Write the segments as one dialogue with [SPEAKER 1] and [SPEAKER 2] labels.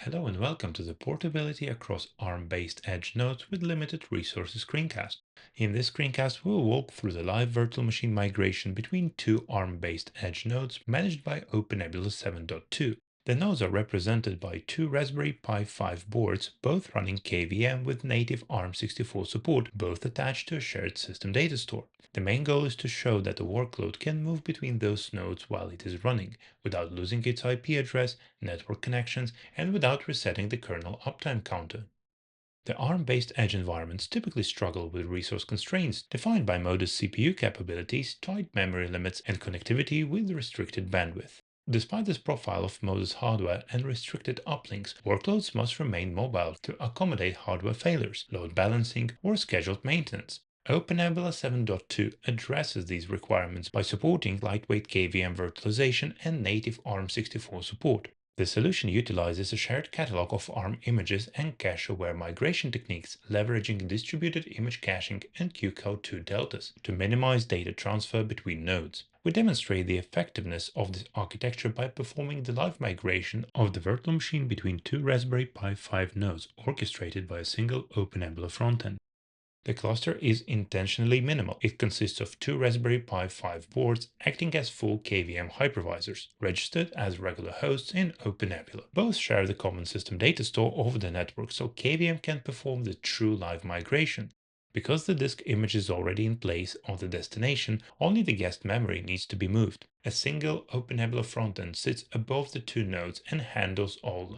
[SPEAKER 1] Hello and welcome to the Portability across ARM-based edge nodes with limited resources screencast. In this screencast, we will walk through the live virtual machine migration between two ARM-based edge nodes managed by OpenNebula 7.2. The nodes are represented by two Raspberry Pi 5 boards, both running KVM with native ARM64 support, both attached to a shared system data store. The main goal is to show that the workload can move between those nodes while it is running, without losing its IP address, network connections, and without resetting the kernel uptime counter. The ARM-based edge environments typically struggle with resource constraints defined by modest CPU capabilities, tight memory limits, and connectivity with restricted bandwidth. Despite this profile of modest hardware and restricted uplinks, workloads must remain mobile to accommodate hardware failures, load balancing, or scheduled maintenance. OpenNebula 7.2 addresses these requirements by supporting lightweight KVM virtualization and native ARM64 support. The solution utilizes a shared catalog of ARM images and cache-aware migration techniques, leveraging distributed image caching and QCOW2 deltas to minimize data transfer between nodes. We demonstrate the effectiveness of this architecture by performing the live migration of the virtual machine between two Raspberry Pi 5 nodes orchestrated by a single OpenNebula frontend. The cluster is intentionally minimal. It consists of two Raspberry Pi 5 boards acting as full KVM hypervisors, registered as regular hosts in OpenNebula. Both share the common system data store over the network, so KVM can perform the true live migration. Because the disk image is already in place on the destination, only the guest memory needs to be moved. A single OpenNebula frontend sits above the two nodes and handles all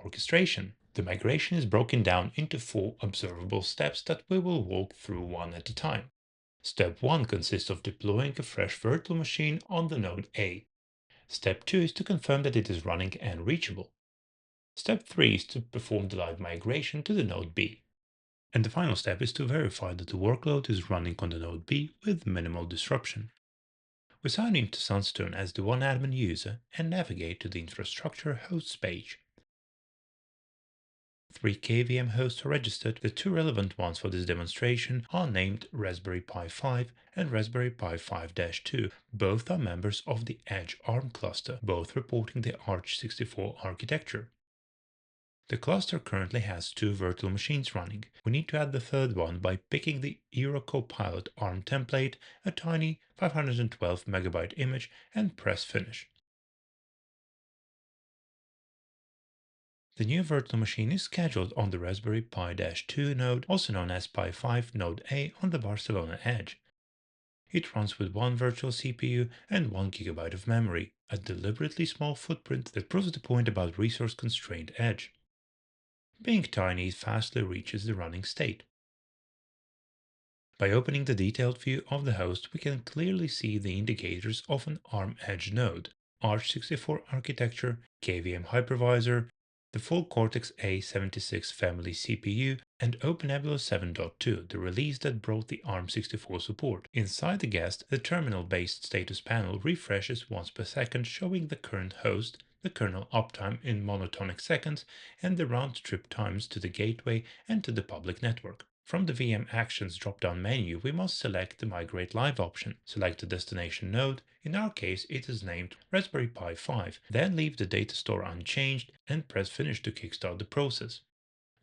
[SPEAKER 1] orchestration. The migration is broken down into four observable steps that we will walk through one at a time. Step 1 consists of deploying a fresh virtual machine on the node A. Step 2 is to confirm that it is running and reachable. Step 3 is to perform the live migration to the node B. And the final step is to verify that the workload is running on the node B with minimal disruption. We sign into Sunstone as the one admin user and navigate to the infrastructure hosts page. 3 KVM hosts are registered. The two relevant ones for this demonstration are named Raspberry Pi 5 and Raspberry Pi 5-2. Both are members of the Edge ARM cluster, both reporting the Arch64 architecture. The cluster currently has two virtual machines running. We need to add the third one by picking the EuroCopilot ARM template, a tiny 512 megabyte image, and press Finish. The new virtual machine is scheduled on the Raspberry Pi-2 node, also known as Pi 5 node A on the Barcelona edge. It runs with one virtual CPU and 1 GB of memory, a deliberately small footprint that proves the point about resource-constrained edge. Being tiny, it fastly reaches the running state. By opening the detailed view of the host, we can clearly see the indicators of an ARM edge node, Arch64 architecture, KVM hypervisor, the full Cortex-A76 family CPU, and OpenNebula 7.2, the release that brought the ARM64 support. Inside the guest, the terminal-based status panel refreshes once per second, showing the current host, the kernel uptime in monotonic seconds, and the round-trip times to the gateway and to the public network. From the VM Actions drop-down menu, we must select the Migrate Live option. Select the destination node, in our case it is named Raspberry Pi 5, then leave the data store unchanged and press Finish to kickstart the process.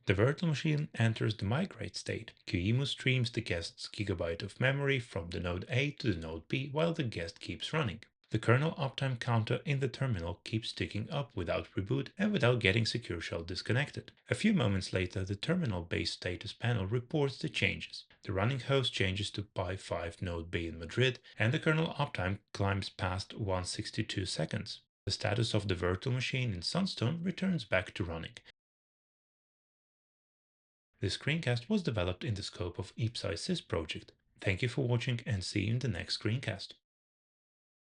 [SPEAKER 1] The virtual machine enters the migrate state. QEMU streams the guest's gigabyte of memory from the node A to the node B while the guest keeps running. The kernel uptime counter in the terminal keeps ticking up without reboot and without getting Secure Shell disconnected. A few moments later, the terminal-based status panel reports the changes. The running host changes to Pi 5 node B in Madrid, and the kernel uptime climbs past 162 seconds. The status of the virtual machine in Sunstone returns back to running. This screencast was developed in the scope of IPCEI-CIS project. Thank you for watching and see you in the next screencast.